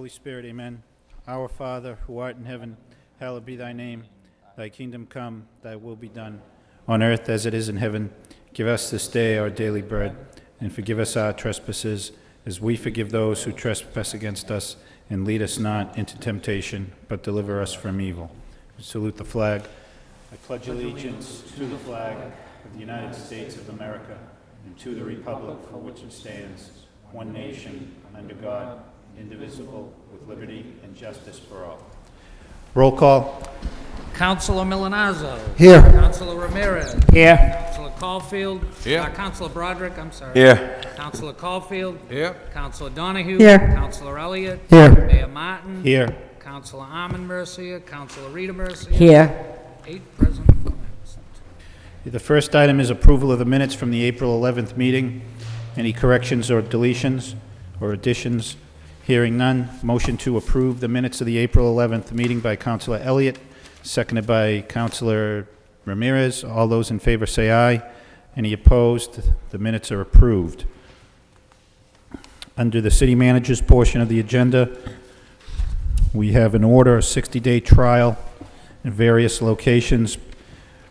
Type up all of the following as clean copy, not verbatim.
Holy Spirit, amen. Our Father, who art in heaven, hallowed be thy name. Thy kingdom come, thy will be done, on earth as it is in heaven. Give us this day our daily bread, and forgive us our trespasses, as we forgive those who trespass against us. And lead us not into temptation, but deliver us from evil. We salute the flag. I pledge allegiance to the flag of the United States of America, and to the republic for which it stands, one nation, under God, indivisible, with liberty and justice for all. Roll call. Councilor Milanazzo. Here. Councilor Ramirez. Here. Councilor Caulfield. Here. Councilor Broderick, I'm sorry. Here. Councilor Caulfield. Here. Councilor Donahue. Here. Councilor Elliott. Here. Mayor Martin. Here. Councilor Armin Mercia. Councilor Rita Mercia. Here. 8 present, 1 absent. The first item is approval of the minutes from the April 11th meeting. Any corrections or deletions or additions? Hearing none. Motion to approve the minutes of the April 11th meeting by Councilor Elliott, seconded by Councilor Ramirez. All those in favor say aye. Any opposed? The minutes are approved. Under the city manager's portion of the agenda, we have an order, a 60-day trial in various locations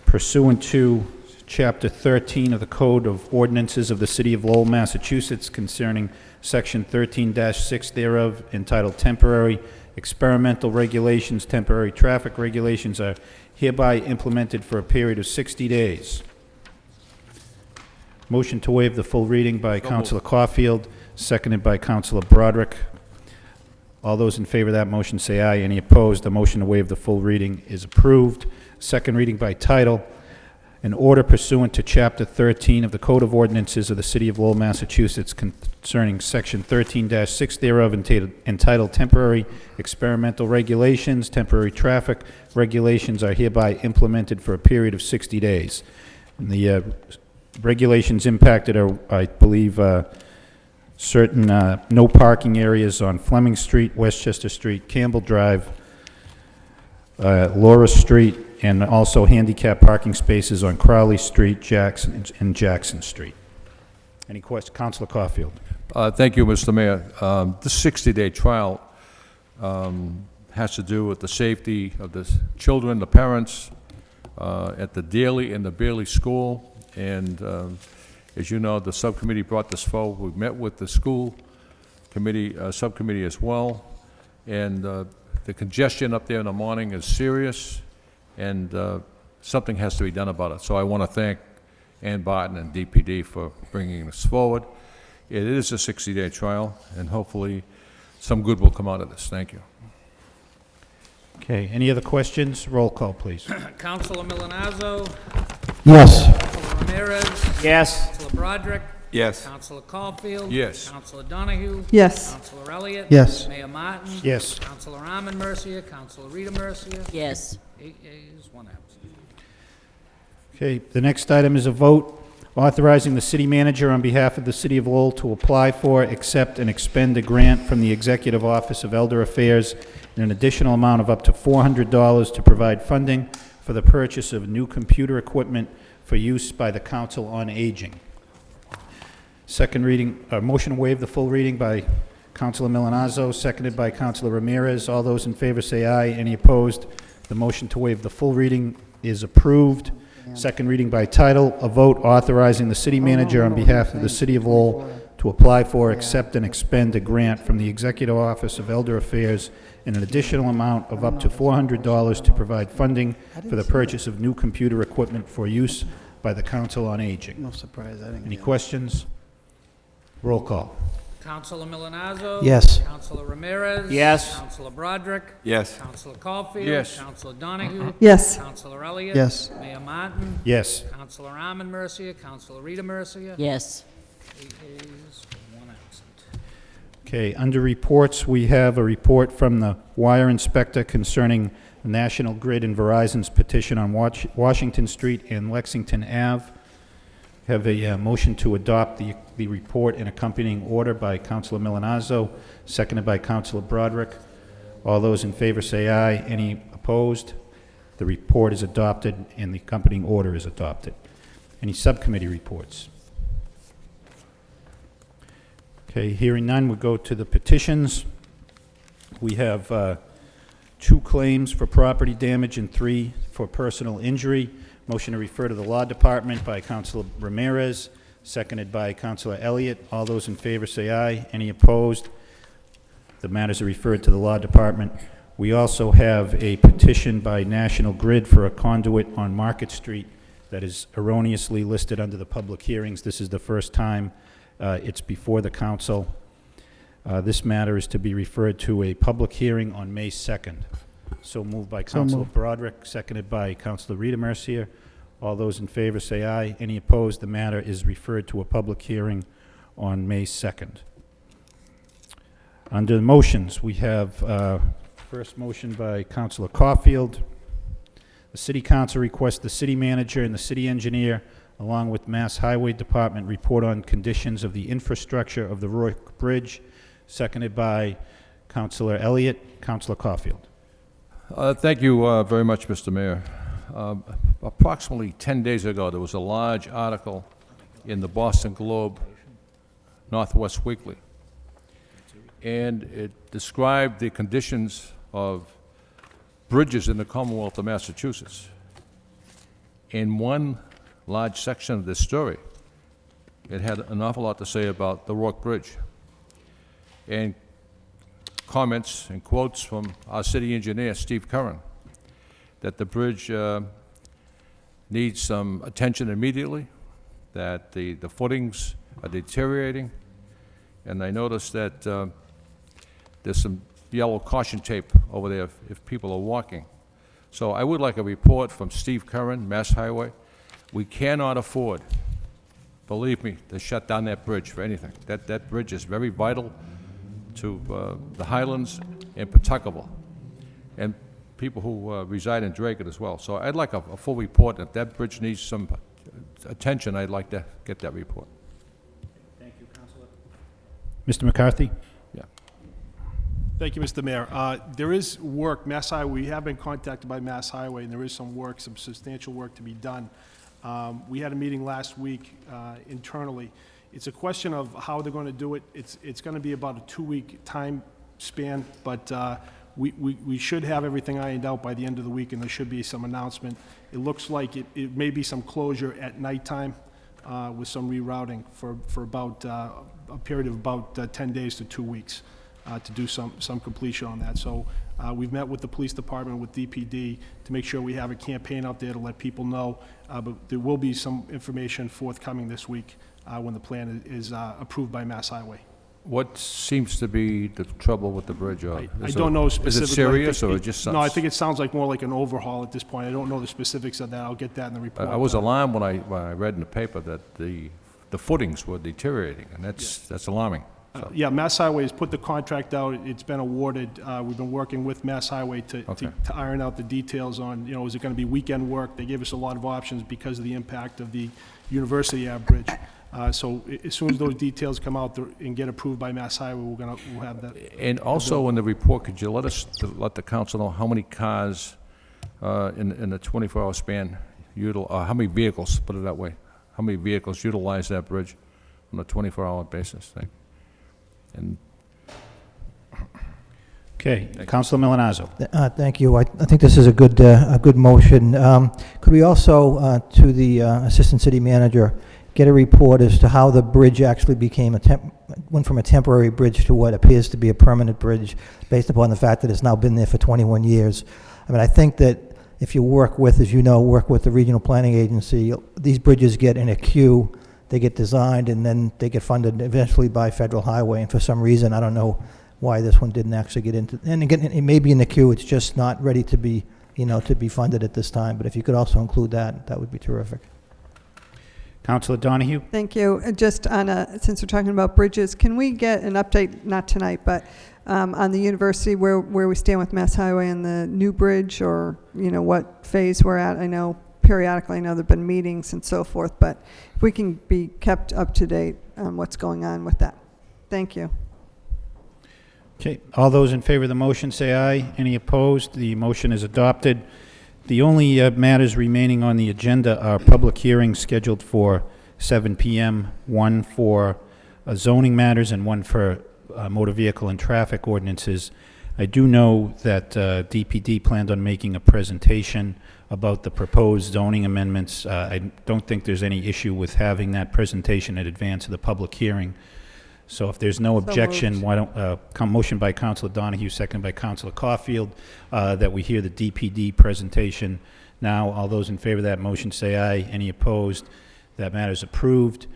pursuant to Chapter 13 of the Code of Ordinances of the City of Lowell, Massachusetts, concerning Section 13-6 thereof, entitled Temporary Experimental Regulations. Temporary traffic regulations are hereby implemented for a period of 60 days. Motion to waive the full reading by Councilor Caulfield, seconded by Councilor Broderick. All those in favor of that motion say aye. Any opposed? The motion to waive the full reading is approved. Second reading by title. An order pursuant to Chapter 13 of the Code of Ordinances of the City of Lowell, Massachusetts, concerning Section 13-6 thereof, entitled Temporary Experimental Regulations. Temporary traffic regulations are hereby implemented for a period of 60 days. And the regulations impacted are, I believe, certain no parking areas on Fleming Street, Westchester Street, Campbell Drive, Laura Street, and also handicap parking spaces on Crowley Street, Jackson, and Jackson Street. Any questions? Councilor Caulfield. Thank you, Mr. Mayor. This 60-day trial has to do with the safety of the children, the parents, at the Daly and the Bailey School. And as you know, the subcommittee brought this forward. We met with the school committee, subcommittee as well. And the congestion up there in the morning is serious, and something has to be done about it. So I want to thank Ann Barton and DPD for bringing this forward. It is a 60-day trial, and hopefully some good will come out of this. Thank you. Okay, any other questions? Roll call, please. Councilor Milanazzo. Yes. Councilor Ramirez. Yes. Councilor Broderick. Yes. Councilor Caulfield. Yes. Councilor Donahue. Yes. Councilor Elliott. Yes. Mayor Martin. Yes. Councilor Armin Mercia. Councilor Rita Mercia. Yes. 8 yeas, 1 absent. Okay, the next item is a vote authorizing the city manager on behalf of the City of Lowell to apply for, accept, and expend a grant from the Executive Office of Elder Affairs in an additional amount of up to $400 to provide funding for the purchase of new computer equipment for use by the Council on Aging. Second reading, motion to waive the full reading by Councilor Milanazzo, seconded by Councilor Ramirez. All those in favor say aye. Any opposed? The motion to waive the full reading is approved. Second reading by title, a vote authorizing the city manager on behalf of the City of Lowell to apply for, accept, and expend a grant from the Executive Office of Elder Affairs in an additional amount of up to $400 to provide funding for the purchase of new computer equipment for use by the Council on Aging. No surprise, I didn't Any get it. questions? Roll call. Councilor Milanazzo. Yes. Councilor Ramirez. Yes. Councilor Broderick. Yes. Councilor Caulfield. Yes. Councilor Donahue. Yes. Councilor Elliott. Yes. Mayor Martin. Yes. Councilor Armin Mercia. Councilor Rita Mercia. Yes. 8 yeas, 1 absent. Okay, under reports, we have a report from the wire inspector concerning National Grid and Verizon's petition on Washington Street and Lexington Ave. Have a motion to adopt the report and accompanying order by Councilor Milanazzo, seconded by Councilor Broderick. All those in favor say aye. Any opposed? The report is adopted and the accompanying order is adopted. Any subcommittee reports? Okay, hearing none, we'll go to the petitions. We have 2 claims for property damage and 3 for personal injury. Motion to refer to the Law Department by Councilor Ramirez, seconded by Councilor Elliott. All those in favor say aye. Any opposed? The matters are referred to the Law Department. We also have a petition by National Grid for a conduit on Market Street that is erroneously listed under the public hearings. This is the first time it's before the council. This matter is to be referred to a public hearing on May 2nd. So moved by Councilor Broderick, seconded by Councilor Rita Mercier. All those in favor say aye. Any opposed? The matter is referred to a public hearing on May 2nd. Under the motions, we have first motion by Councilor Caulfield. The City Council requests the city manager and the city engineer, along with Mass Highway Department, report on conditions of the infrastructure of the Rourke Bridge, seconded by Councilor Elliott. Councilor Caulfield. Thank you very much, Mr. Mayor. Approximately 10 days ago, there was a large article in the Boston Globe, Northwest Weekly, and it described the conditions of bridges in the Commonwealth of Massachusetts. In one large section of this story, it had an awful lot to say about the Rourke Bridge, and comments and quotes from our city engineer, Steve Curran, that the bridge needs some attention immediately, that the footings are deteriorating, and I noticed that there's some yellow caution tape over there if people are walking. So I would like a report from Steve Curran, Mass Highway. We cannot afford, believe me, to shut down that bridge for anything. That bridge is very vital to the Highlands and Pawtuckaville, and people who reside in Dracut as well. So I'd like a full report. If that bridge needs some attention, I'd like to get that report. Thank you, Councilor. Mr. McCarthy? Yeah. Thank you, Mr. Mayor. There is work, Mass Highway, we have been contacted by Mass Highway, and there is some work, some substantial work to be done. We had a meeting last week internally. It's a question of how they're going to do it. It's going to be about a 2-week time span, but we should have everything ironed out by the end of the week, and there should be some announcement. It looks like it may be some closure at nighttime with some rerouting for about a period of about 10 days to 2 weeks to do some completion on that. So we've met with the police department, with DPD, to make sure we have a campaign out there to let people know, but there will be some information forthcoming this week when the plan is approved by Mass Highway. What seems to be the trouble with the bridge? I don't know specifically. Is it serious or just No, I think it sounds like more like an overhaul at this point. I don't know the specifics of that. I'll get that in the report. I was alarmed when I read in the paper that the footings were deteriorating, and that's alarming. So. Yeah, Mass Highway has put the contract out. It's been awarded. We've been working with Mass Highway to iron out the details on, is it going to be weekend work? They gave us a lot of options because of the impact of the University Ave Bridge. So as soon as those details come out and get approved by Mass Highway, we'll have that. And also in the report, could you let the council know how many cars in the 24-hour span, how many vehicles, put it that way, how many vehicles utilize that bridge on a 24-hour basis? And okay, Councilor Milanazzo. Thank you. I think this is a good motion. Could we also, to the Assistant City Manager, get a report as to how the bridge actually became went from a temporary bridge to what appears to be a permanent bridge, based upon the fact that it's now been there for 21 years. I mean, I think that if you work with the Regional Planning Agency, these bridges get in a queue, they get designed, and then they get funded eventually by Federal Highway, and for some reason, I don't know why this one didn't actually get into, and again, it may be in the queue, it's just not ready to be, to be funded at this time, but if you could also include that, that would be terrific. Councilor Donahue? Thank you. Just since we're talking about bridges, can we get an update, not tonight, but on the university, where we stand with Mass Highway and the new bridge, or, what phase we're at? I know periodically, there have been meetings and so forth, but if we can be kept up to date on what's going on with that. Thank you. Okay, all those in favor of the motion say aye. Any opposed? The motion is adopted. The only matters remaining on the agenda are public hearings scheduled for 7 p.m., one for zoning matters and one for motor vehicle and traffic ordinances. I do know that DPD planned on making a presentation about the proposed zoning amendments. I don't think there's any issue with having that presentation in advance of the public hearing. So if there's no objection, moved. why don't, motion by Councilor Donahue, second by Councilor Caulfield, that we hear the DPD presentation now. All those in favor of that motion say aye. Any opposed? That matter is approved.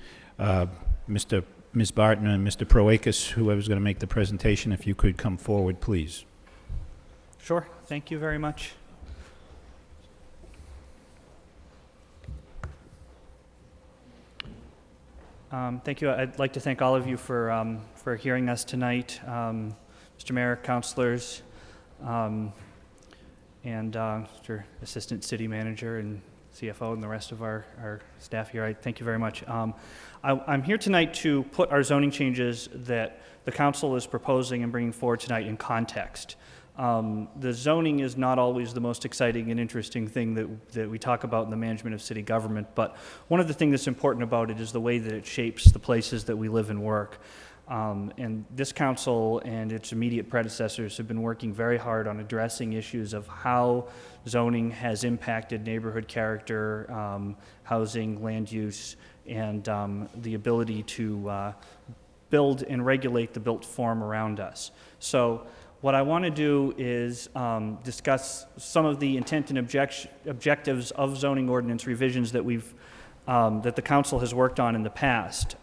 Ms. Barton and Mr. Proakis, whoever's going to make the presentation, if you could come forward, please. Sure. Thank you very much. Thank you. I'd like to thank all of you for hearing us tonight. Mr. Mayor, councilors, and Mr. Assistant City Manager and CFO and the rest of our staff here. I thank you very much. I'm here tonight to put our zoning changes that the council is proposing and bringing forward tonight in context. The zoning is not always the most exciting and interesting thing that we talk about in the management of city government, but one of the things that's important about it is the way that it shapes the places that we live and work. And this council and its immediate predecessors have been working very hard on addressing issues of how zoning has impacted neighborhood character, housing, land use, and the ability to build and regulate the built form around us. So what I want to do is discuss some of the intent and objectives of zoning ordinance revisions that that the council has worked on in the past.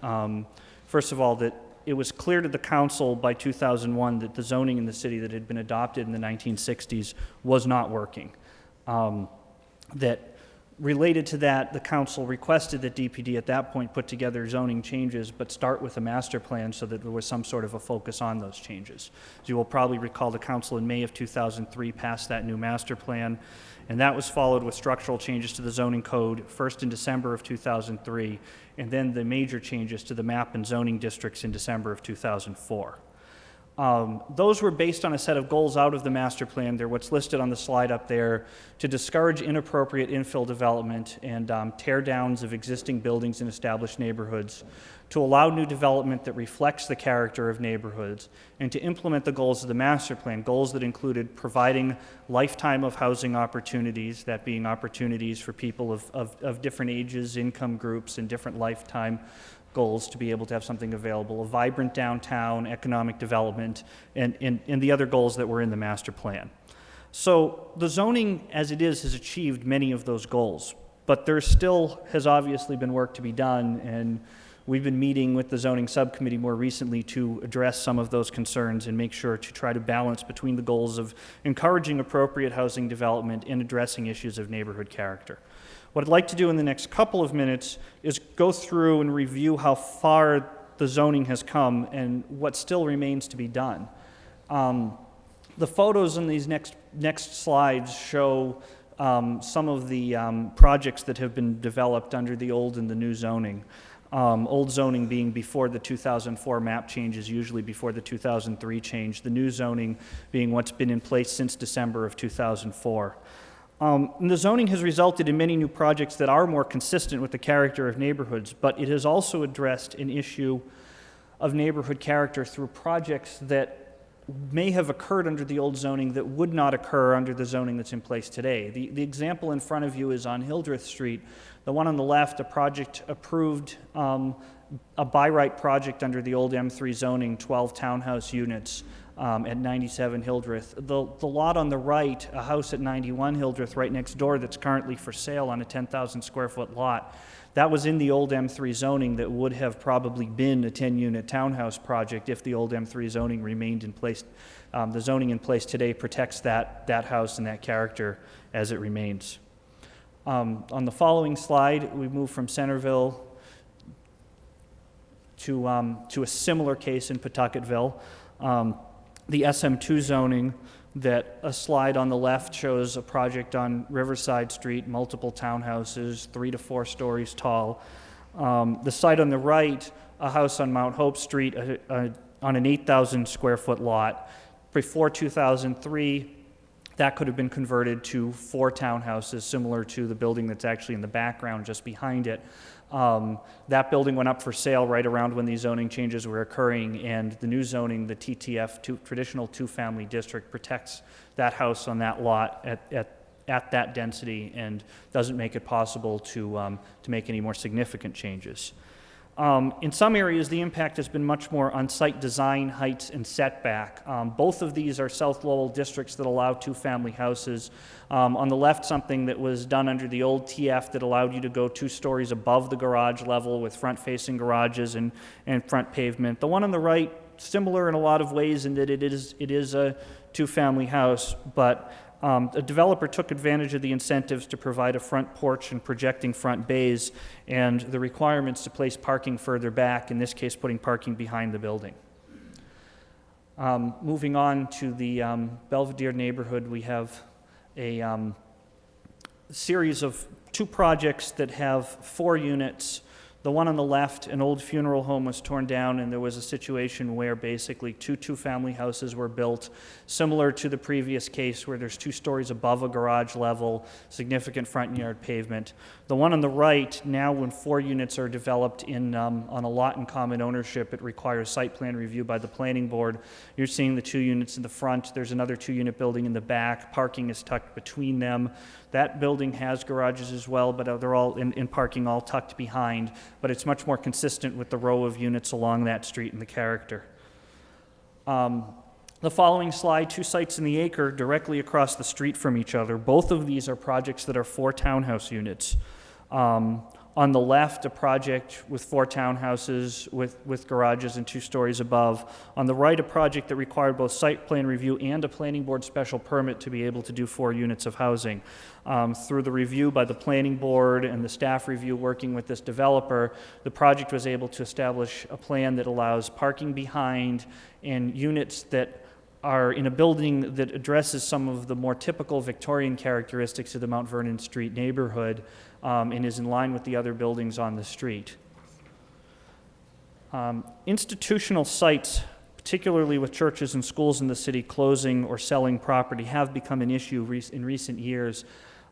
First of all, that it was clear to the council by 2001 that the zoning in the city that had been adopted in the 1960s was not working. That related to that, the council requested that DPD at that point put together zoning changes, but start with a master plan so that there was some sort of a focus on those changes. As you will probably recall, the council in May of 2003 passed that new master plan, and that was followed with structural changes to the zoning code, first in December of 2003, and then the major changes to the map and zoning districts in December of 2004. Those were based on a set of goals out of the master plan. They're what's listed on the slide up there, to discourage inappropriate infill development and tear downs of existing buildings in established neighborhoods, to allow new development that reflects the character of neighborhoods, and to implement the goals of the master plan, goals that included providing lifetime of housing opportunities, that being opportunities for people of different ages, income groups, and different lifetime goals to be able to have something available, a vibrant downtown, economic development, and the other goals that were in the master plan. So the zoning as it is has achieved many of those goals, but there still has obviously been work to be done, and we've been meeting with the zoning subcommittee more recently to address some of those concerns and make sure to try to balance between the goals of encouraging appropriate housing development and addressing issues of neighborhood character. What I'd like to do in the next couple of minutes is go through and review how far the zoning has come and what still remains to be done. The photos in these next slides show some of the projects that have been developed under the old and the new zoning. Old zoning being before the 2004 map changes, usually before the 2003 change. The new zoning being what's been in place since December of 2004. And the zoning has resulted in many new projects that are more consistent with the character of neighborhoods, but it has also addressed an issue of neighborhood character through projects that may have occurred under the old zoning that would not occur under the zoning that's in place today. The example in front of you is on Hildreth Street. The one on the left, a project approved, a by right project under the old M3 zoning, 12 townhouse units. At 97 Hildreth. The lot on the right, a house at 91 Hildreth right next door that's currently for sale on a 10,000 square foot lot, that was in the old M3 zoning that would have probably been a 10-unit townhouse project if the old M3 zoning remained in place. The zoning in place today protects that house and that character as it remains. On the following slide, we move from Centerville to a similar case in Pawtucketville. The SM2 zoning, that a slide on the left shows a project on Riverside Street, multiple townhouses, 3 to 4 stories tall. The site on the right, a house on Mount Hope Street on an 8,000 square foot lot. Before 2003, that could have been converted to 4 townhouses, similar to the building that's actually in the background just behind it. That building went up for sale right around when these zoning changes were occurring, and the new zoning, the TTF, traditional two-family district, protects that house on that lot at that density and doesn't make it possible to make any more significant changes. In some areas, the impact has been much more on site design, heights, and setback. Both of these are South Lowell districts that allow two-family houses. On the left, something that was done under the old TF that allowed you to go 2 stories above the garage level with front-facing garages and front pavement. The one on the right, similar in a lot of ways in that it is a two-family house, but a developer took advantage of the incentives to provide a front porch and projecting front bays and the requirements to place parking further back, in this case putting parking behind the building. Moving on to the Belvedere neighborhood, we have a series of 2 projects that have 4 units. The one on the left, an old funeral home, was torn down, and there was a situation where basically 2 two-family houses were built, similar to the previous case where there's 2 stories above a garage level, significant front yard pavement. The one on the right, now when 4 units are developed on a lot in common ownership, it requires site plan review by the planning board. You're seeing the 2 units in the front. There's another 2-unit building in the back. Parking is tucked between them. That building has garages as well, but they're all in parking, all tucked behind. But it's much more consistent with the row of units along that street and the character. The following slide, 2 sites in the acre directly across the street from each other. Both of these are projects that are 4 townhouse units. On the left, a project with 4 townhouses with garages and 2 stories above. On the right, a project that required both site plan review and a planning board special permit to be able to do 4 units of housing. Through the review by the planning board and the staff review working with this developer, the project was able to establish a plan that allows parking behind and units that are in a building that addresses some of the more typical Victorian characteristics of the Mount Vernon Street neighborhood, and is in line with the other buildings on the street. Institutional sites, particularly with churches and schools in the city closing or selling property, have become an issue in recent years.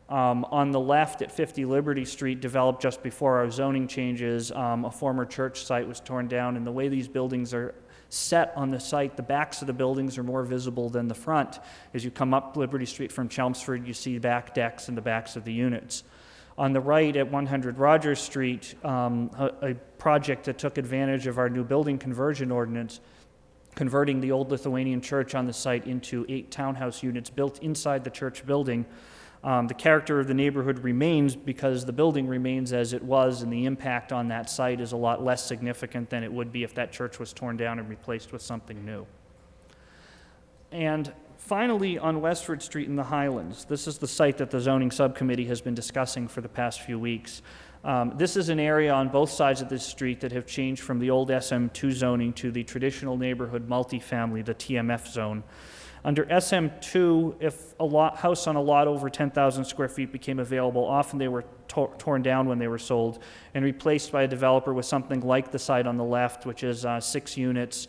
On the left at 50 Liberty Street, developed just before our zoning changes, a former church site was torn down, and the way these buildings are set on the site, the backs of the buildings are more visible than the front. As you come up Liberty Street from Chelmsford, you see back decks and the backs of the units. On the right at 100 Rogers Street, a project that took advantage of our new building conversion ordinance, converting the old Lithuanian church on the site into 8 townhouse units built inside the church building. The character of the neighborhood remains because the building remains as it was, and the impact on that site is a lot less significant than it would be if that church was torn down and replaced with something new. And finally, on Westford Street in the Highlands, this is the site that the zoning subcommittee has been discussing for the past few weeks. This is an area on both sides of this street that have changed from the old SM2 zoning to the traditional neighborhood multifamily, the TMF zone. Under SM2, if a house on a lot over 10,000 square feet became available, often they were torn down when they were sold and replaced by a developer with something like the site on the left, which is 6 units,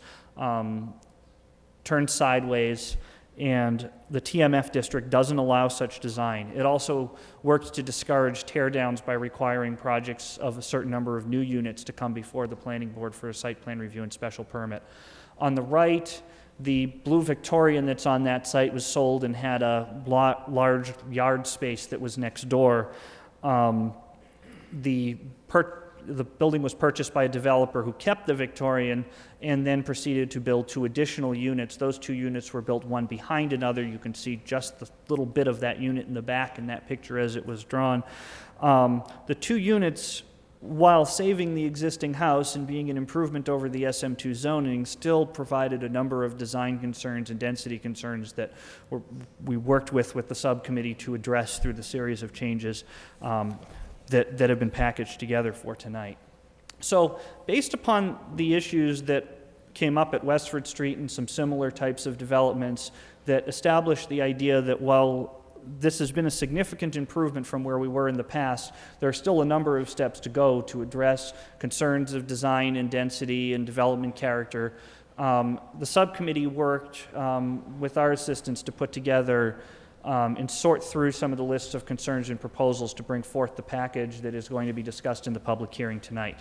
turned sideways, and the TMF district doesn't allow such design. It also works to discourage tear-downs by requiring projects of a certain number of new units to come before the planning board for a site plan review and special permit. On the right, the blue Victorian that's on that site was sold and had a large yard space that was next door. The building was purchased by a developer who kept the Victorian and then proceeded to build 2 additional units. Those 2 units were built one behind another. You can see just the little bit of that unit in the back in that picture as it was drawn. The 2 units, while saving the existing house and being an improvement over the SM2 zoning, still provided a number of design concerns and density concerns that we worked with the subcommittee to address through the series of changes that have been packaged together for tonight. So based upon the issues that came up at Westford Street and some similar types of developments that established the idea that while this has been a significant improvement from where we were in the past, there are still a number of steps to go to address concerns of design and density and development character. The subcommittee worked with our assistance to put together and sort through some of the lists of concerns and proposals to bring forth the package that is going to be discussed in the public hearing tonight.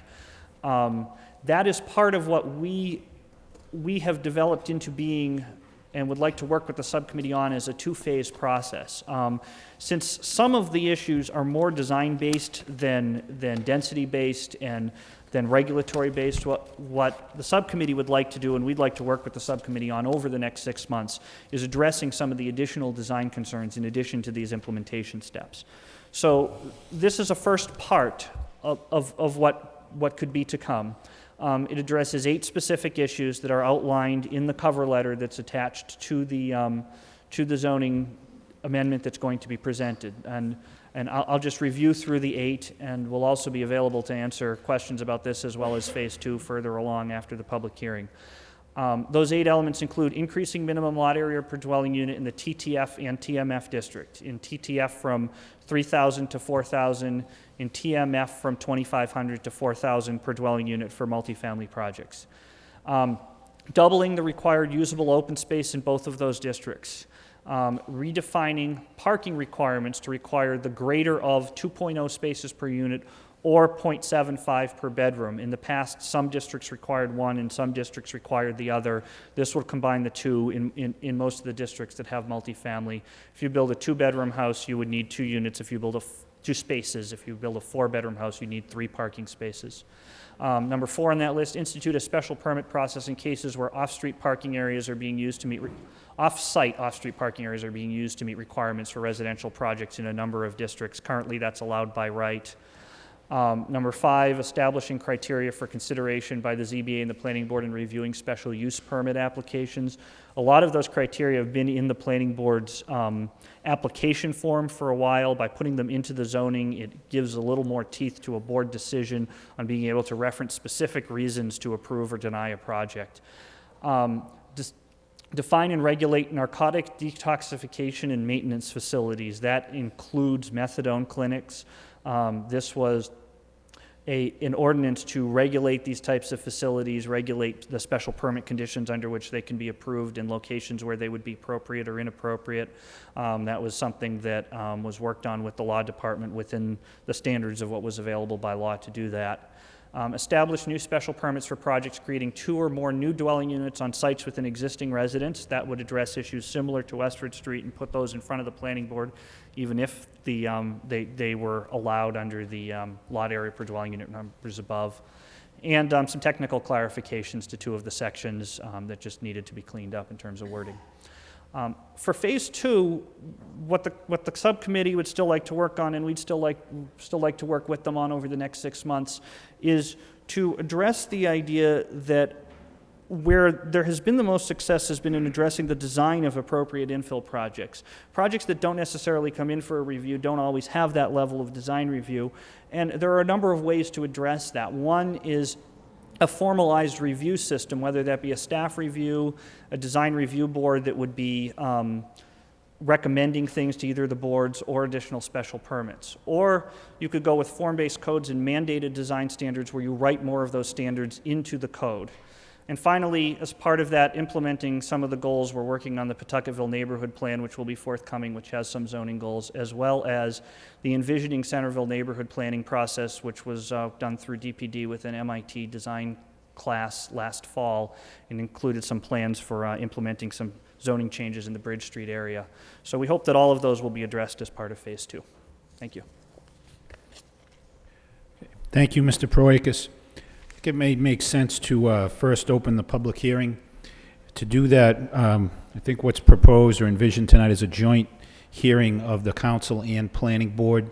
That is part of what we have developed into being and would like to work with the subcommittee on as a two-phase process. Since some of the issues are more design-based than density-based and than regulatory-based, what the subcommittee would like to do, and we'd like to work with the subcommittee on over the next 6 months, is addressing some of the additional design concerns in addition to these implementation steps. So this is a first part of what could be to come. It addresses 8 specific issues that are outlined in the cover letter that's attached to the zoning amendment that's going to be presented. And I'll just review through the 8, and we'll also be available to answer questions about this as well as Phase 2 further along after the public hearing. Those 8 elements include increasing minimum lot area per dwelling unit in the TTF and TMF district. In TTF from 3,000 to 4,000, in TMF from 2,500 to 4,000 per dwelling unit for multifamily projects. Doubling the required usable open space in both of those districts. Redefining parking requirements to require the greater of 2.0 spaces per unit or 0.75 per bedroom. In the past, some districts required one and some districts required the other. This will combine the two in most of the districts that have multifamily. If you build a 2-bedroom house, you would need 2 units. If you build 2 spaces. If you build a 4-bedroom house, you need 3 parking spaces. Number 4 on that list, institute a special permit process in cases where off-street parking areas are being used to meet off-site off-street parking areas are being used to meet requirements for residential projects in a number of districts. Currently, that's allowed by right. Number 5, establishing criteria for consideration by the ZBA and the Planning Board in reviewing special use permit applications. A lot of those criteria have been in the Planning Board's application form for a while. By putting them into the zoning, it gives a little more teeth to a board decision on being able to reference specific reasons to approve or deny a project. Define and regulate narcotic detoxification and maintenance facilities. That includes methadone clinics. This was an ordinance to regulate these types of facilities, regulate the special permit conditions under which they can be approved in locations where they would be appropriate or inappropriate. That was something that was worked on with the law department within the standards of what was available by law to do that. Establish new special permits for projects creating 2 or more new dwelling units on sites with an existing residence. That would address issues similar to Westford Street and put those in front of the planning board, even if they were allowed under the lot area per dwelling unit numbers above. And some technical clarifications to 2 of the sections that just needed to be cleaned up in terms of wording. For Phase 2, what the subcommittee would still like to work on, and we'd still like to work with them on over the next 6 months, is to address the idea that where there has been the most success has been in addressing the design of appropriate infill projects. Projects that don't necessarily come in for a review don't always have that level of design review, and there are a number of ways to address that. One is a formalized review system, whether that be a staff review, a design review board that would be recommending things to either the boards or additional special permits. Or you could go with form-based codes and mandated design standards where you write more of those standards into the code. And finally, as part of that, implementing some of the goals, we're working on the Pawtucketville Neighborhood Plan, which will be forthcoming, which has some zoning goals, as well as the Envisioning Centerville Neighborhood Planning process, which was done through DPD with an MIT design class last fall, and included some plans for implementing some zoning changes in the Bridge Street area. So we hope that all of those will be addressed as part of Phase 2. Thank you. Thank you, Mr. Proakis. I think it may make sense to first open the public hearing. To do that, I think what's proposed or envisioned tonight is a joint hearing of the council and planning board.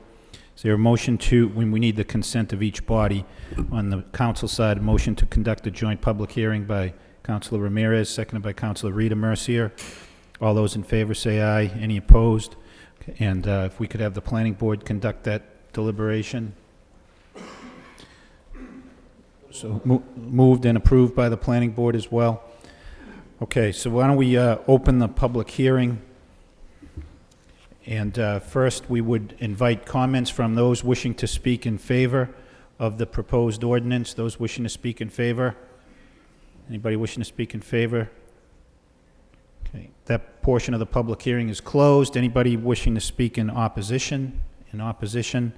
Is there a motion to, when we need the consent of each body, on the council side, a motion to conduct a joint public hearing by Councilor Ramirez, seconded by Councilor Rita Mercier. All those in favor say aye. Any opposed? Okay. And if we could have the planning board conduct that deliberation. So moved and approved by the planning board as well. Okay, so why don't we open the public hearing? And first, we would invite comments from those wishing to speak in favor of the proposed ordinance. Those wishing to speak in favor? Anybody wishing to speak in favor? Okay, that portion of the public hearing is closed. Anybody wishing to speak in opposition? In opposition?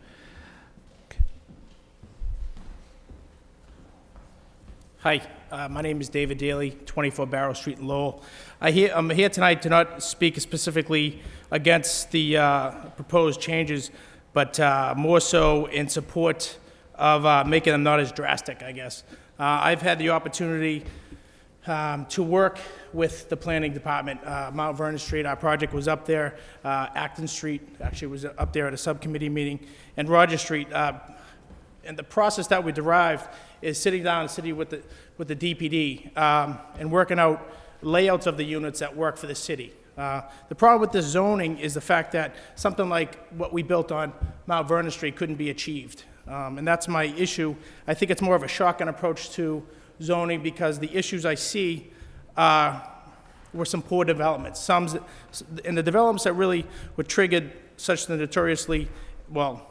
Hi, my name is David Daly, 24 Barrow Street in Lowell. I'm here tonight to not speak specifically against the proposed changes, but more so in support of making them not as drastic, I guess. I've had the opportunity to work with the planning department. Mount Vernon Street, our project was up there. Acton Street actually was up there at a subcommittee meeting. And Roger Street, and the process that we derived is sitting down and sitting with the DPD and working out layouts of the units that work for the city. The problem with this zoning is the fact that something like what we built on Mount Vernon Street couldn't be achieved. And that's my issue. I think it's more of a shotgun approach to zoning because the issues I see were some poor developments. And the developments that really were triggered such the notoriously, well,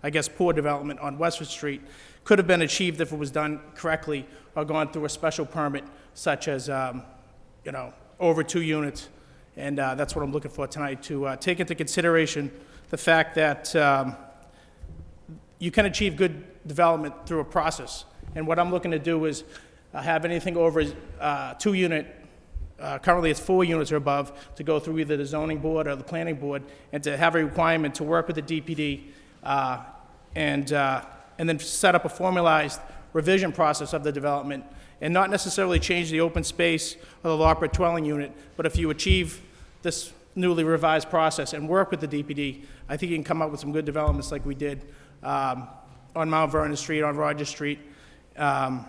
I guess poor development on Westford Street could have been achieved if it was done correctly or gone through a special permit such as, over 2 units. And that's what I'm looking for tonight, to take into consideration the fact that you can achieve good development through a process. And what I'm looking to do is have anything over 2 unit, currently it's 4 units or above, to go through either the zoning board or the planning board, and to have a requirement to work with the DPD and then set up a formalized revision process of the development, and not necessarily change the open space or the law per dwelling unit, but if you achieve this newly revised process and work with the DPD, I think you can come up with some good developments like we did on Mount Vernon Street, on Roger Street, and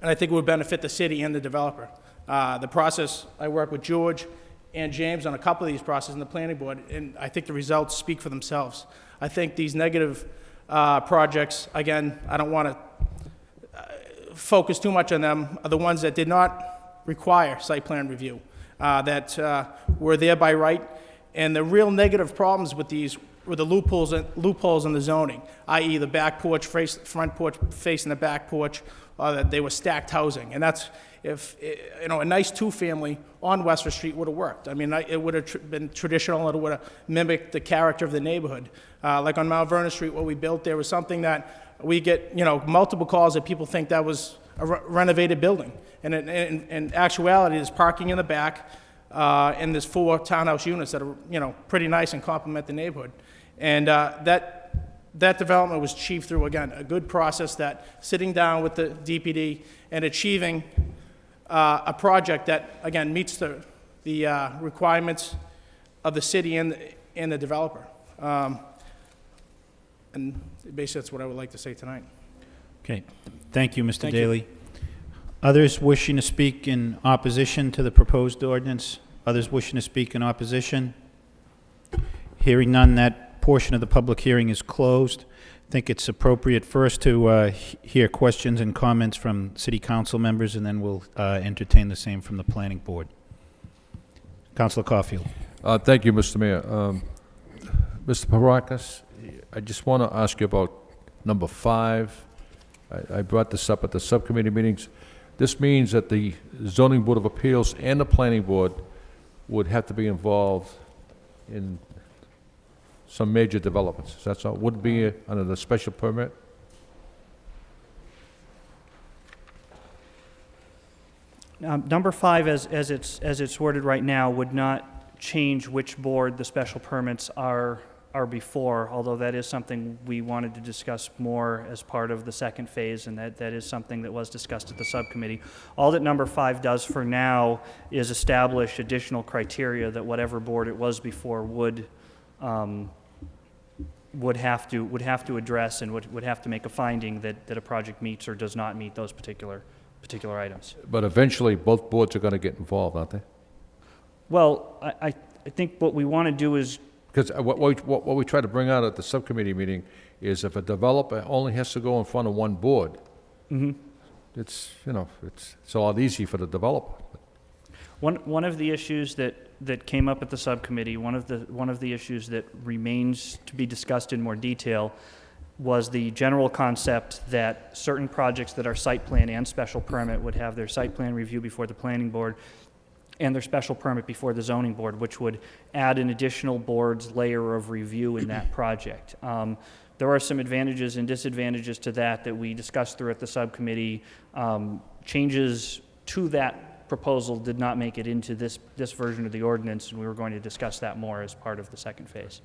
I think it would benefit the city and the developer. The process, I work with George and James on a couple of these processes in the planning board, and I think the results speak for themselves. I think these negative projects, again, I don't want to focus too much on them, are the ones that did not require site plan review, that were there by right. And the real negative problems with these were the loopholes in the zoning, i.e. the back porch, front porch facing the back porch, or that they were stacked housing. And that's, if, a nice 2-family on Westford Street would have worked. I mean, it would have been traditional, it would have mimicked the character of the neighborhood. Like on Mount Vernon Street, what we built there was something that we get, multiple calls that people think that was a renovated building. And in actuality, there's parking in the back, and there's 4 townhouse units that are, pretty nice and complement the neighborhood. And that development was achieved through, again, a good process, that sitting down with the DPD and achieving a project that, again, meets the requirements of the city and the developer. And basically, that's what I would like to say tonight. Okay, thank you, Mr. Thank you. Daly. Others wishing to speak in opposition to the proposed ordinance? Others wishing to speak in opposition? Hearing none, that portion of the public hearing is closed. I think it's appropriate first to hear questions and comments from city council members, and then we'll entertain the same from the planning board. Councilor Caulfield. Thank you, Mr. Mayor. Mr. Parakis, I just want to ask you about number 5. I brought this up at the subcommittee meetings. This means that the Zoning Board of Appeals and the Planning Board would have to be involved in some major developments. That's all. Would be under the special permit? Number 5, as it's worded right now, would not change which board the special permits are before, although that is something we wanted to discuss more as part of the second phase, and that is something that was discussed at the subcommittee. All that number 5 does for now is establish additional criteria that whatever board it was before would have to address, and would have to make a finding that a project meets or does not meet those particular items. But eventually, both boards are going to get involved, aren't they? Well, I think what we want to do is, Because what we try to bring out at the subcommittee meeting is if a developer only has to go in front of one board, it's a lot easier for the developer. one of the issues that came up at the subcommittee, one of the issues that remains to be discussed in more detail, was the general concept that certain projects that are site plan and special permit would have their site plan review before the planning board, and their special permit before the zoning board, which would add an additional board's layer of review in that project. There are some advantages and disadvantages to that we discussed through at the subcommittee. Changes to that proposal did not make it into this version of the ordinance, and we were going to discuss that more as part of the second phase.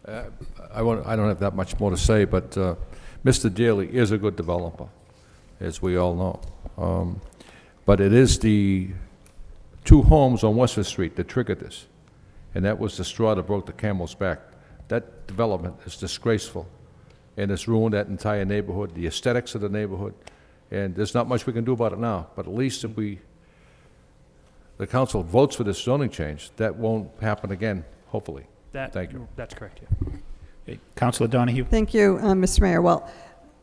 I don't have that much more to say, but Mr. Daly is a good developer, as we all know. But it is the 2 homes on Westford Street that triggered this, and that was the straw that broke the camel's back. That development is disgraceful, and it's ruined that entire neighborhood, the aesthetics of the neighborhood, and there's not much we can do about it now. But at least if the council votes for this zoning change, that won't happen again, hopefully. Thank you. That's correct, yeah. Okay. Councilor Donahue? Thank you, Mr. Mayor. Well,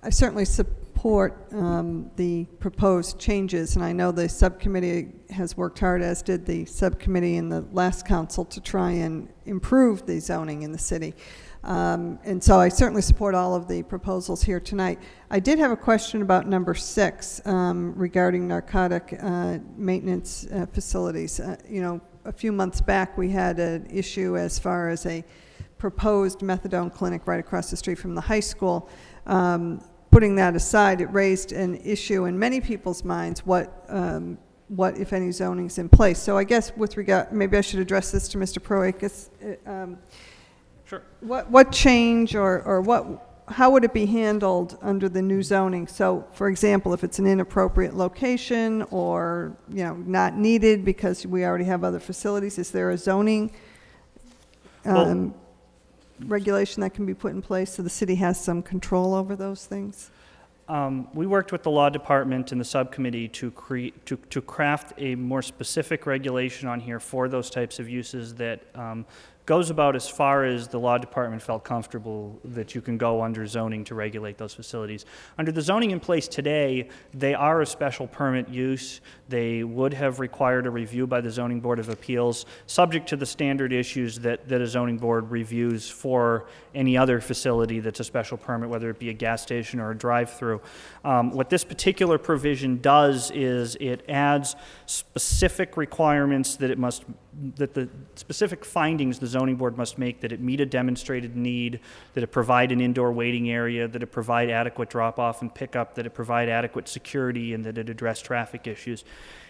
I certainly support the proposed changes, and I know the subcommittee has worked hard, as did the subcommittee in the last council, to try and improve the zoning in the city. And so I certainly support all of the proposals here tonight. I did have a question about number 6 regarding narcotic maintenance facilities. You know, a few months back we had an issue as far as a proposed methadone clinic right across the street from the high school. Putting that aside, it raised an issue in many people's minds, what if any, zoning's in place. So I guess with regard, maybe I should address this to Mr. Proakis. Sure. What change or how would it be handled under the new zoning? So, for example, if it's an inappropriate location or, you know, not needed because we already have other facilities, is there a zoning regulation that can be put in place so the city has some control over those things? We worked with the law department and the subcommittee to craft a more specific regulation on here for those types of uses that goes about as far as the law department felt comfortable that you can go under zoning to regulate those facilities. Under the zoning in place today, they are a special permit use. They would have required a review by the Zoning Board of Appeals, subject to the standard issues that a zoning board reviews for any other facility that's a special permit, whether it be a gas station or a drive-through. What this particular provision does is it adds specific requirements that the specific findings the zoning board must make, that it meet a demonstrated need, that it provide an indoor waiting area, that it provide adequate drop-off and pickup, that it provide adequate security, and that it address traffic issues.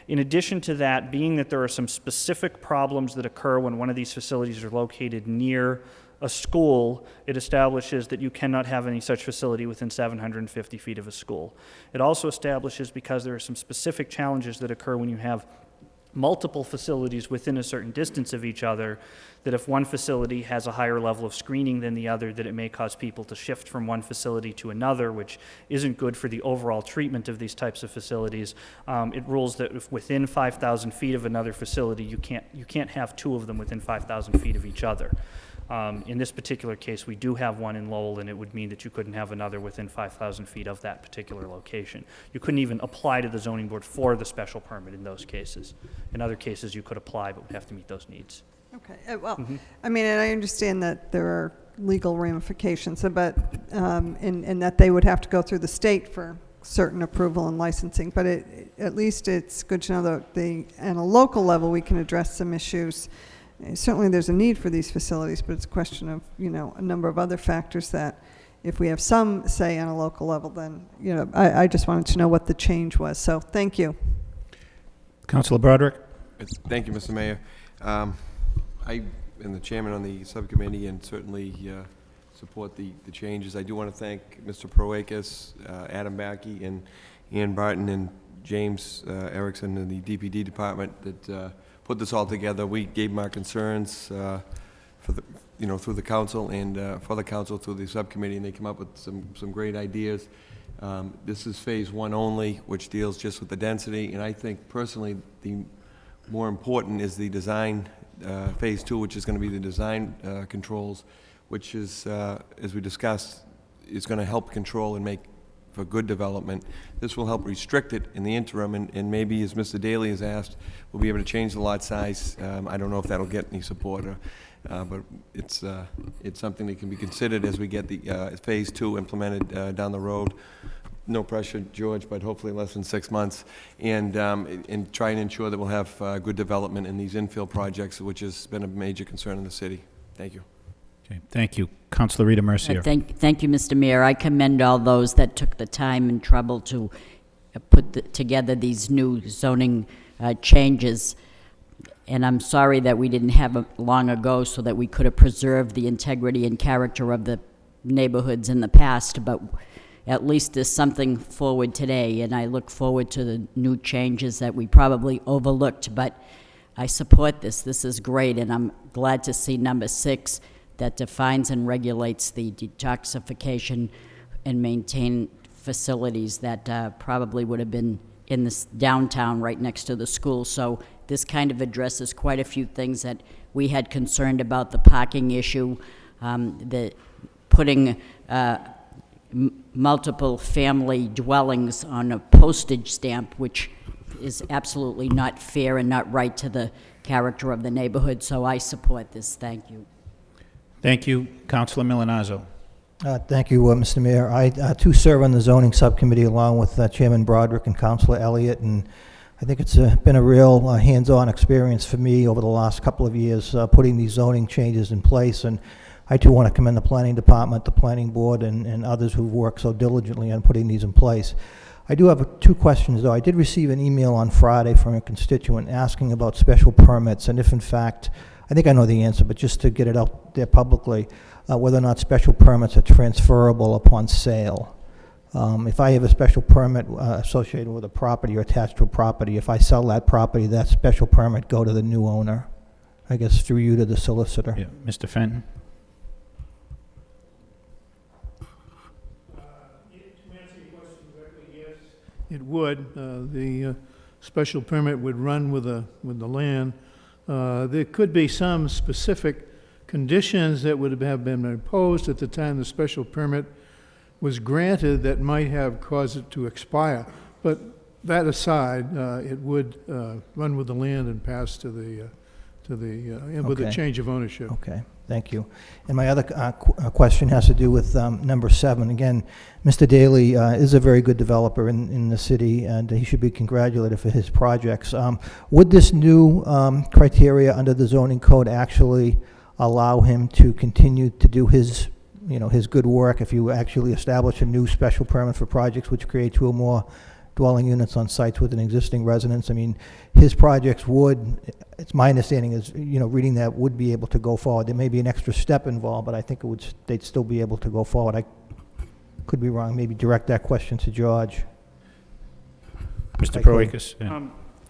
In addition to that, being that there are some specific problems that occur when one of these facilities are located near a school, it establishes that you cannot have any such facility within 750 feet of a school. It also establishes, because there are some specific challenges that occur when you have multiple facilities within a certain distance of each other, that if one facility has a higher level of screening than the other, that it may cause people to shift from one facility to another, which isn't good for the overall treatment of these types of facilities. It rules that if within 5,000 feet of another facility, you can't have 2 of them within 5,000 feet of each other. In this particular case, we do have one in Lowell, and it would mean that you couldn't have another within 5,000 feet of that particular location. You couldn't even apply to the zoning board for the special permit in those cases. In other cases, you could apply, but would have to meet those needs. Okay, well, I mean, and I understand that there are legal ramifications, but, and that they would have to go through the state for certain approval and licensing, but at least it's good to know that on a local level, we can address some issues. Certainly there's a need for these facilities, but it's a question of, you know, a number of other factors that if we have some say on a local level, then, you know, I just wanted to know what the change was. So thank you. Councilor Broderick? Thank you, Mr. Mayor. I am the chairman on the subcommittee and certainly support the changes. I do want to thank Mr. Proakis, Adam Backey, and Ian Barton, and James Erickson in the DPD department that put this all together. We gave them our concerns for the, you know, through the council and for the council through the subcommittee, and they come up with some great ideas. This is phase 1 only, which deals just with the density, and I think personally the more important is the design phase 2, which is going to be the design controls, which is, as we discussed, is going to help control and make for good development. This will help restrict it in the interim, and maybe, as Mr. Daly has asked, we'll be able to change the lot size. I don't know if that'll get any support, but it's something that can be considered as we get the phase 2 implemented down the road. no pressure, George, but hopefully less than 6 months, and try and ensure that we'll have good development in these infill projects, which has been a major concern in the city. Thank you. Okay, thank you. Councilor Rita Mercier. Thank you, Mr. Mayor. I commend all those that took the time and trouble to put together these new zoning changes. And I'm sorry that we didn't have it long ago so that we could have preserved the integrity and character of the neighborhoods in the past, but at least there's something forward today, and I look forward to the new changes that we probably overlooked, but I support this. This is great, and I'm glad to see number 6 that defines and regulates the detoxification and maintain facilities that probably would have been in this downtown right next to the school. So this kind of addresses quite a few things that we had concerned about, the parking issue, the putting multiple family dwellings on a postage stamp, which is absolutely not fair and not right to the character of the neighborhood. So I support this. Thank you. Thank you. Councilor Milonazo. Thank you, Mr. Mayor. I, too, serve on the zoning subcommittee along with Chairman Broderick and Councilor Elliott, and I think it's been a real hands-on experience for me over the last couple of years putting these zoning changes in place, and I, too, want to commend the planning department, the planning board, and others who've worked so diligently on putting these in place. I do have 2 questions, though. I did receive an email on Friday from a constituent asking about special permits, and if, in fact, I think I know the answer, but just to get it out there publicly, whether or not special permits are transferable upon sale. If I have a special permit associated with a property or attached to a property, if I sell that property, that special permit go to the new owner, I guess through you to the solicitor. Yeah, Mr. Fenton. It would. The special permit would run with the land. There could be some specific conditions that would have been imposed at the time the special permit was granted that might have caused it to expire. But that aside, it would run with the land and pass to the with a change of ownership. Okay, thank you. And my other question has to do with number 7. Again, Mr. Daly is a very good developer in the city, and he should be congratulated for his projects. Would this new criteria under the zoning code actually allow him to continue to do his, his good work if you actually establish a new special permit for projects which create 2 or more dwelling units on sites with an existing residence? I mean, his projects would, it's my understanding is, reading that, would be able to go forward. There may be an extra step involved, but I think they'd still be able to go forward. I could be wrong. Maybe direct that question to George. Mr. Proakis. Yeah.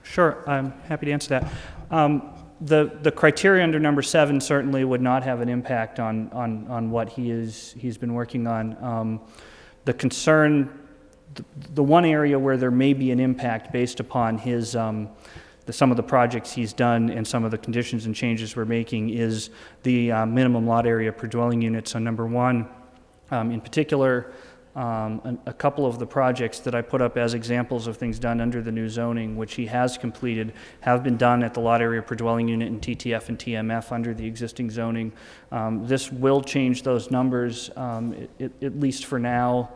Sure, I'm happy to answer that. The criteria under number 7 certainly would not have an impact on what he's been working on. The concern, the one area where there may be an impact based upon his some of the projects he's done and some of the conditions and changes we're making is the minimum lot area per dwelling unit. So number 1, in particular, a couple of the projects that I put up as examples of things done under the new zoning, which he has completed, have been done at the lot area per dwelling unit in TTF and TMF under the existing zoning. This will change those numbers, at least for now.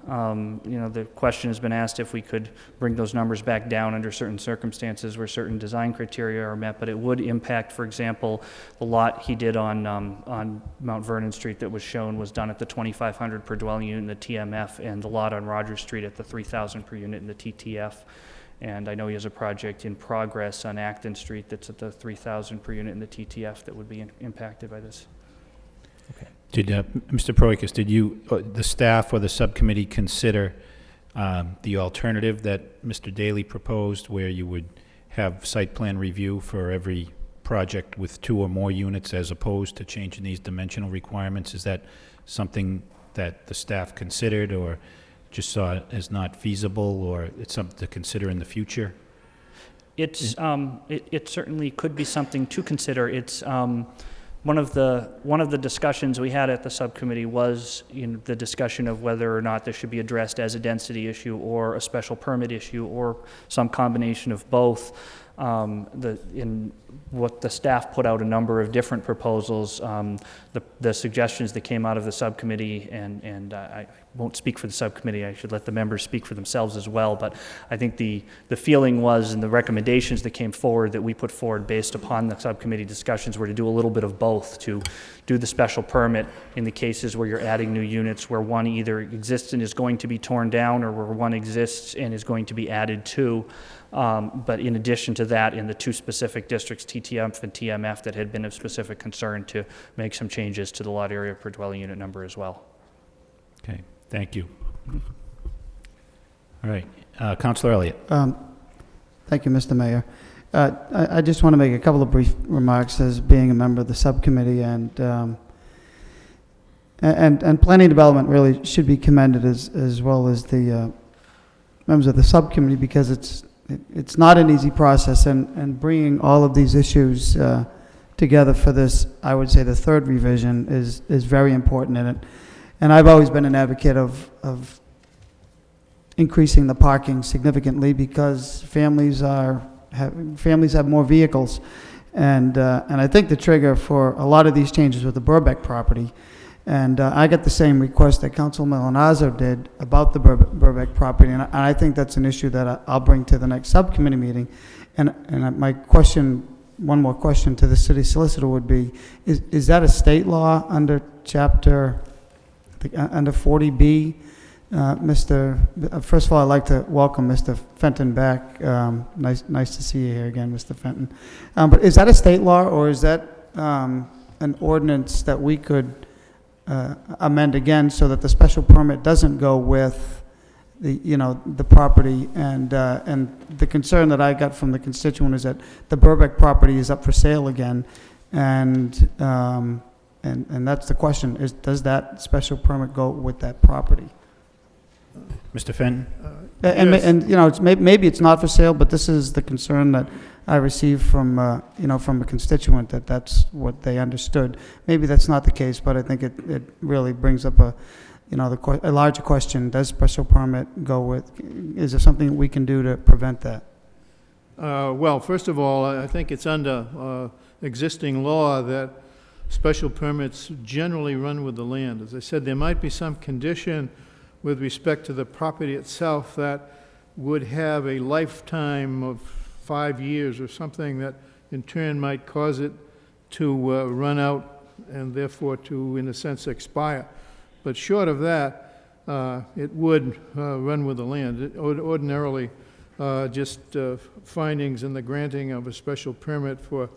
The question has been asked if we could bring those numbers back down under certain circumstances where certain design criteria are met, but it would impact, for example, the lot he did on Mount Vernon Street that was shown was done at the 2,500 per dwelling unit in the TMF, and the lot on Rogers Street at the 3,000 per unit in the TTF. And I know he has a project in progress on Acton Street that's at the 3,000 per unit in the TTF that would be impacted by this. Okay. Did Mr. Proakis, did you, the staff or the subcommittee, consider the alternative that Mr. Daly proposed, where you would have site plan review for every project with 2 or more units, as opposed to changing these dimensional requirements? Is that something that the staff considered, or just saw it as not feasible, or it's something to consider in the future? It's it certainly could be something to consider. It's one of the discussions we had at the subcommittee was the discussion of whether or not this should be addressed as a density issue or a special permit issue or some combination of both. In what the staff put out a number of different proposals, the suggestions that came out of the subcommittee, and I won't speak for the subcommittee, I should let the members speak for themselves as well, but I think the feeling was, and the recommendations that came forward that we put forward based upon the subcommittee discussions, were to do a little bit of both, to do the special permit in the cases where you're adding new units, where one either exists and is going to be torn down, or where one exists and is going to be added to. But in addition to that, in the two specific districts, TTF and TMF, that had been of specific concern, to make some changes to the lot area per dwelling unit number as well. Okay, thank you. All right, Councilor Elliott. Thank you, Mr. Mayor. I just want to make a couple of brief remarks as being a member of the subcommittee, and planning development really should be commended as well as the members of the subcommittee, because it's not an easy process, and bringing all of these issues together for this, I would say the third revision, is very important in it. And I've always been an advocate of increasing the parking significantly, because families have more vehicles, and I think the trigger for a lot of these changes with the Burbeck property, and I got the same request that Councilman Malinazzo did about the Burbeck property, and I think that's an issue that I'll bring to the next subcommittee meeting. And my question, one more question to the city solicitor would be: is that a state law under chapter? Under 40B, first of all, I'd like to welcome Mr. Fenton back. Nice to see you here again, Mr. Fenton. But is that a state law, or is that an ordinance that we could amend again so that the special permit doesn't go with the property? And the concern that I got from the constituent is that the Burbeck property is up for sale again, and that's the question: does that special permit go with that property? Mr. Fenton? Yes. Maybe it's not for sale, but this is the concern that I received from from a constituent, that's what they understood. Maybe that's not the case, but I think it really brings up a larger question: does special permit go with? Is there something we can do to prevent that? Well, first of all, I think it's under existing law that special permits generally run with the land. As I said, there might be some condition with respect to the property itself that would have a lifetime of 5 years or something that in turn might cause it to run out and therefore to, in a sense, expire. But short of that, it would run with the land. Ordinarily, just findings in the granting of a special permit for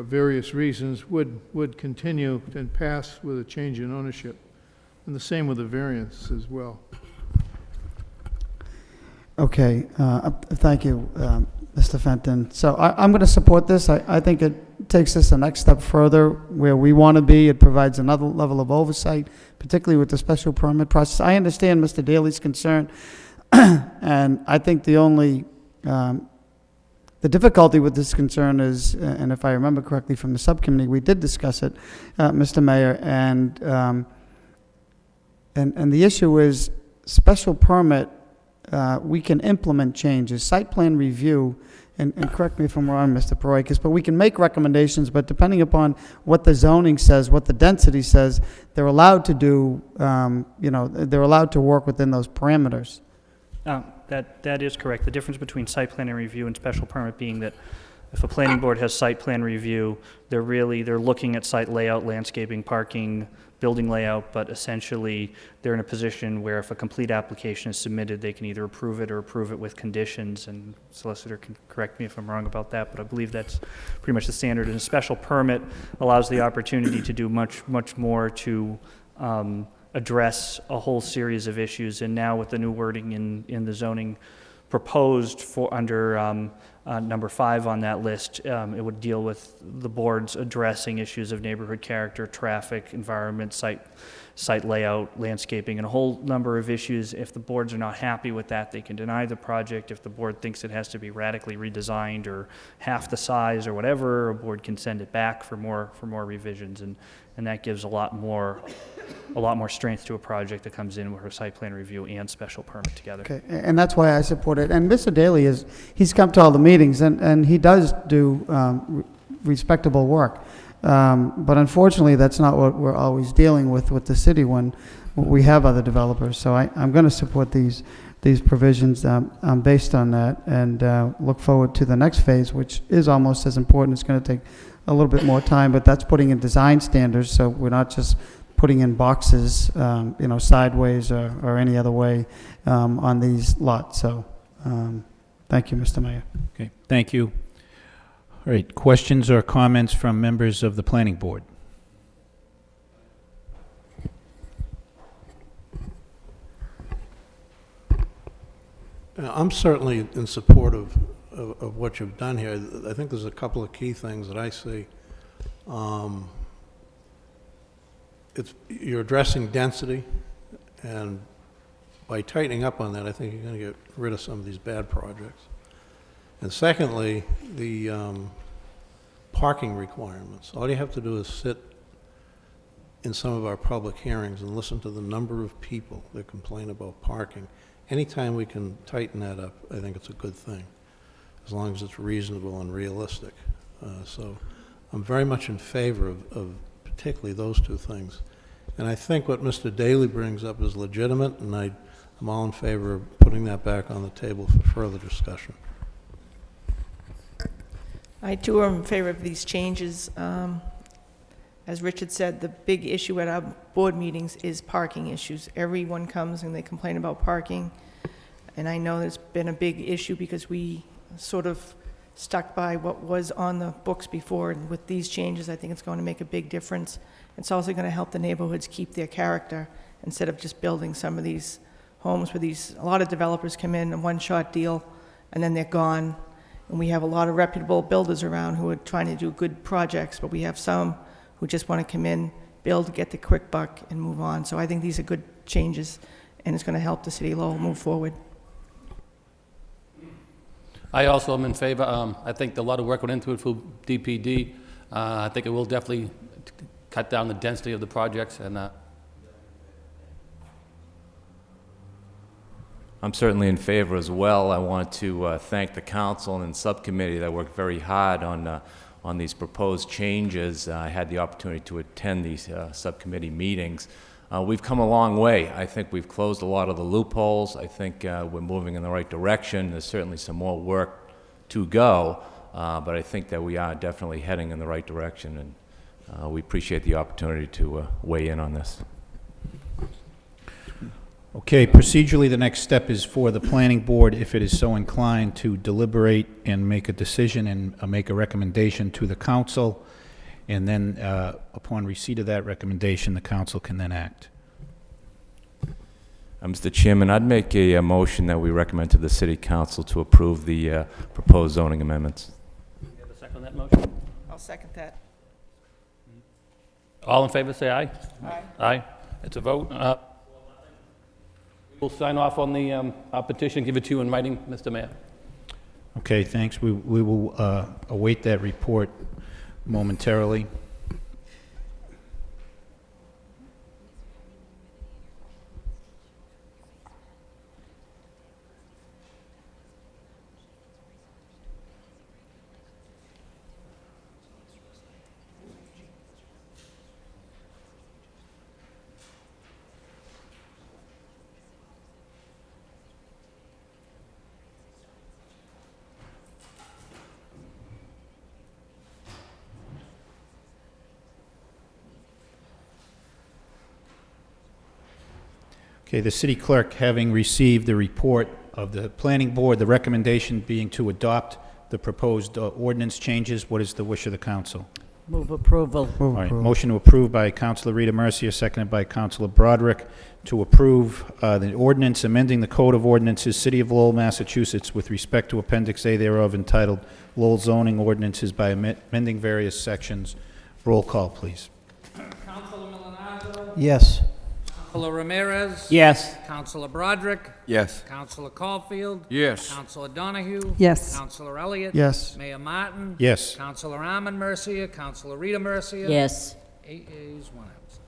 various reasons would continue and pass with a change in ownership. And the same with the variance as well. Okay, thank you, Mr. Fenton. So I'm going to support this. I think it takes us the next step further where we want to be. It provides another level of oversight, particularly with the special permit process. I understand Mr. Daly's concern, and I think the difficulty with this concern is, and if I remember correctly from the subcommittee, we did discuss it, Mr. Mayor, and the issue is special permit. We can implement changes, site plan review, and correct me if I'm wrong, Mr. Paroikis, but we can make recommendations, but depending upon what the zoning says, what the density says, they're allowed to do, they're allowed to work within those parameters. That is correct. The difference between site plan and review and special permit being that if a planning board has site plan review, they're looking at site layout, landscaping, parking, building layout, but essentially they're in a position where if a complete application is submitted, they can either approve it or approve it with conditions, and solicitor can correct me if I'm wrong about that, but I believe that's pretty much the standard. And a special permit allows the opportunity to do much more to address a whole series of issues. And now with the new wording in the zoning proposed for under number 5 on that list, it would deal with the boards addressing issues of neighborhood character, traffic, environment, site layout, landscaping, and a whole number of issues. If the boards are not happy with that, they can deny the project. If the board thinks it has to be radically redesigned or half the size or whatever, a board can send it back for more revisions, and that gives a lot more strength to a project that comes in with a site plan review and special permit together. Okay, and that's why I support it. And Mr. Daly he's come to all the meetings, and he does do respectable work. But unfortunately, that's not what we're always dealing with the city when we have other developers. So I'm going to support these provisions based on that, and look forward to the next phase, which is almost as important. It's going to take a little bit more time, but that's putting in design standards, so we're not just putting in boxes, sideways or any other way on these lots. So thank you, Mr. Mayor. Okay, thank you. All right, questions or comments from members of the planning board? I'm certainly in support of what you've done here. I think there's a couple of key things that I see. You're addressing density, and by tightening up on that, I think you're going to get rid of some of these bad projects. And secondly, the parking requirements. All you have to do is sit in some of our public hearings and listen to the number of people that complain about parking. Anytime we can tighten that up, I think it's a good thing, as long as it's reasonable and realistic. So I'm very much in favor of particularly those two things. And I think what Mr. Daley brings up is legitimate, and I'm all in favor of putting that back on the table for further discussion. I too am in favor of these changes. As Richard said, the big issue at our board meetings is parking issues. Everyone comes and they complain about parking. And I know there's been a big issue because we sort of stuck by what was on the books before. And with these changes, I think it's going to make a big difference. It's also going to help the neighborhoods keep their character instead of just building some of these homes where a lot of developers come in, a one-shot deal, and then they're gone. And we have a lot of reputable builders around who are trying to do good projects, but we have some who just want to come in, build, get the quick buck, and move on. So I think these are good changes, and it's going to help the city of Lowell move forward. I also am in favor. I think a lot of work went into it for DPD. I think it will definitely cut down the density of the projects. And I'm certainly in favor as well. I want to thank the council and subcommittee that worked very hard on these proposed changes. I had the opportunity to attend these subcommittee meetings. We've come a long way. I think we've closed a lot of the loopholes. I think we're moving in the right direction. There's certainly some more work to go, but I think that we are definitely heading in the right direction, and we appreciate the opportunity to weigh in on this. Okay, procedurally, the next step is for the planning board, if it is so inclined, to deliberate and make a decision and make a recommendation to the council, and then upon receipt of that recommendation, the council can then act. Mr. Chairman, I'd make a motion that we recommend to the City Council to approve the proposed zoning amendments. you have a second on that motion? I'll second that. All in favor, say aye. Aye. Aye. It's a vote. We'll sign off on the our petition, give it to you in writing, Mr. Mayor. Okay, thanks. We will await that report momentarily. Okay, the city clerk, having received the report of the planning board, the recommendation being to adopt the proposed ordinance changes, what is the wish of the council? Move approval. All right, motion to approve by Councilor Rita Mercia, seconded by Councilor Broderick, to approve the ordinance amending the Code of Ordinances, City of Lowell, Massachusetts, with respect to Appendix A thereof entitled Lowell Zoning Ordinances by amending various sections. Roll call, please. Councilor Milonazo? Yes. Councilor Ramirez? Yes. Councilor Broderick? Yes. Councilor Caulfield? Yes. Councilor Donahue? Yes. Councilor Elliott? Yes. Mayor Martin? Yes. Councilor Arman Mercia? Councilor Rita Mercia? Yes. 8 yeas, 1 absent.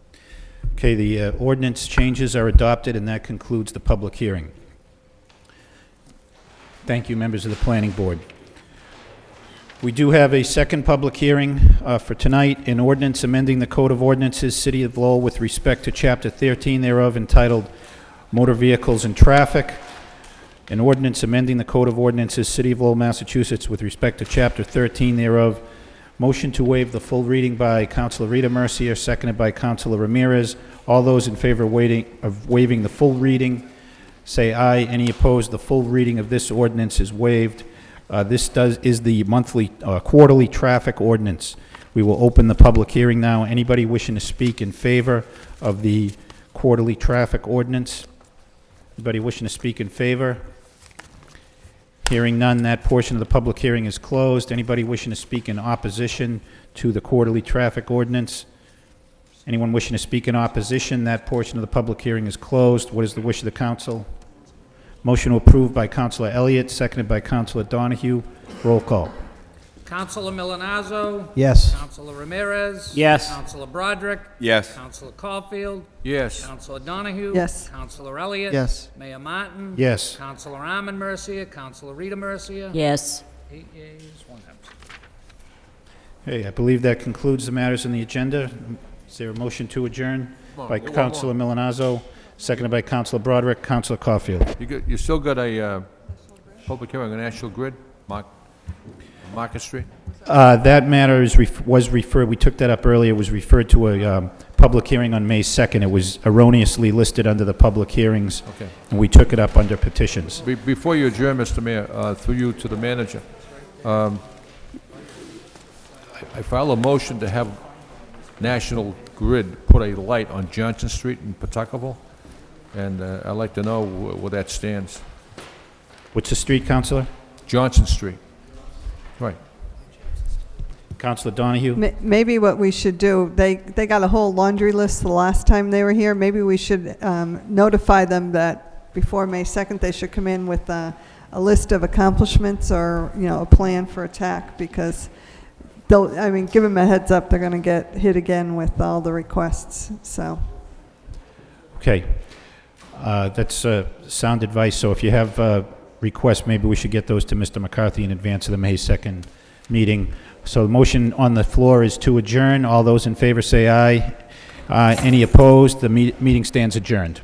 Okay, the ordinance changes are adopted, and that concludes the public hearing. Thank you, members of the planning board. We do have a second public hearing for tonight, an ordinance amending the Code of Ordinances, City of Lowell, with respect to Chapter 13 thereof entitled Motor Vehicles and Traffic. An ordinance amending the Code of Ordinances, City of Lowell, Massachusetts, with respect to Chapter 13 thereof. Motion to waive the full reading by Councilor Rita Mercier, seconded by Councilor Ramirez. All those in favor of waiving the full reading, say aye. Any opposed? The full reading of this ordinance is waived. This is the quarterly traffic ordinance. We will open the public hearing now. Anybody wishing to speak in favor of the quarterly traffic ordinance? Anybody wishing to speak in favor? Hearing none, that portion of the public hearing is closed. Anybody wishing to speak in opposition to the quarterly traffic ordinance? Anyone wishing to speak in opposition? That portion of the public hearing is closed. What is the wish of the council? Motion to approve by Councilor Elliott, seconded by Councilor Donahue. Roll call. Councilor Milonazo. Yes. Councilor Ramirez. Yes. Councilor Broderick. Yes. Councilor Caulfield. Yes. Councilor Donahue. Yes. Councilor Elliott. Yes. Mayor Martin. Yes. Councilor Arman Mercia. Councilor Rita Mercia. Yes. 8 yeas, 1 absent. Hey, I believe that concludes the matters on the agenda. Is there a motion to adjourn? By Councilor Milonazo, seconded by Councilor Broderick. Councilor Caulfield. You still got a public hearing on National Grid, Market Street? That matter was referred, we took that up earlier, was referred to a public hearing on May 2nd. It was erroneously listed under the public hearings, Okay. and we took it up under petitions. Before you adjourn, Mr. Mayor, through you to the manager, I file a motion to have National Grid put a light on Johnson Street in Pawtuckaville, and I'd like to know where that stands. What's the street, Councilor? Johnson Street. Right. Councilor Donahue? Maybe what we should do, they got a whole laundry list the last time they were here. Maybe we should notify them that before May 2nd, they should come in with a list of accomplishments or, a plan for attack, because give them a heads up, they're going to get hit again with all the requests, so. Okay. That's sound advice. So if you have requests, maybe we should get those to Mr. McCarthy in advance of the May 2nd meeting. So the motion on the floor is to adjourn. All those in favor say aye. Any opposed? The meeting stands adjourned.